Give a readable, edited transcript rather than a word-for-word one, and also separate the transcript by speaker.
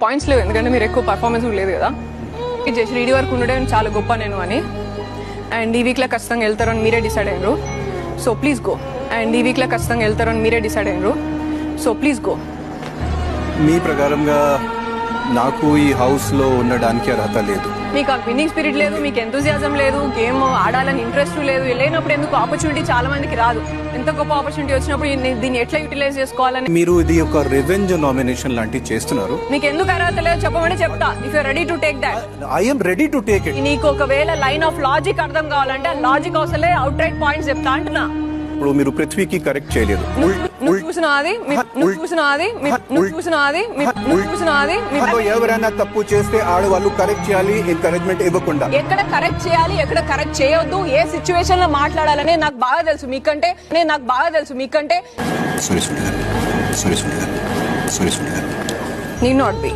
Speaker 1: Points లేవు, ఎందుకంటే మీరు ఎక్కువ పర్ఫార్మెన్స్ లేదు కదా. ఇది చేసి రెడీ వరకు ఉండడం చాలా గొప్ప నేను అని. అండ్ ఈ వీక్లో ఖచ్చితంగా వెళ్తారని మీరే డిసైడ్ అయ్యారు, సో ప్లీజ్ గో. అండ్ ఈ వీక్లో ఖచ్చితంగా వెళ్తారని మీరే డిసైడ్ అయ్యారు, సో ప్లీజ్ గో.
Speaker 2: మీ ప్రకారంగా నాకు ఈ హౌస్లో ఉండడానికి అర్హత లేదు.
Speaker 1: మీకు ఆ విన్నింగ్ స్పిరిట్ లేదు, మీకు ఎంతూజియాజం లేదు, గేమ్ ఆడాలని ఇంట్రెస్ట్ లేదు. లేనప్పుడు ఎందుకు ఆపర్చునిటీ చాలా మందికి రాదు. ఎంత గొప్ప ఆపర్చునిటీ వచ్చినప్పుడు దీన్ని ఎట్లా యూటిలైజ్ చేసుకోవాలని.
Speaker 2: మీరు ఇది ఒక రివెంజ్ నామినేషన్ లాంటివి చేస్తున్నారు.
Speaker 1: మీకు ఎందుకు అర్హత లేదు చెప్పమని చెప్తా. If you ready to take that,
Speaker 2: I'm ready to take it.
Speaker 1: నీకు ఒకవేళ లైన్ ఆఫ్ లాజిక్ అర్థం కావాలంటే లాజిక్ అవసరం అవుట్ రైట్ పాయింట్స్ చెప్తా అంటున్నా.
Speaker 2: ఇప్పుడు మీరు పృథ్వీకి కరెక్ట్ చేయలేదు. ఎవరైనా తప్పు చేస్తే ఆడవాళ్ళు కరెక్ట్ చేయాలి, ఎంకరేజ్మెంట్ ఇవ్వకుండా.
Speaker 1: ఎక్కడ కరెక్ట్ చేయాలి, ఎక్కడ కరెక్ట్ చేయొద్దు, ఏ సిచ్యువేషన్ లో మాట్లాడాలని నాకు బాగా తెలుసు. మీకంటే need not be.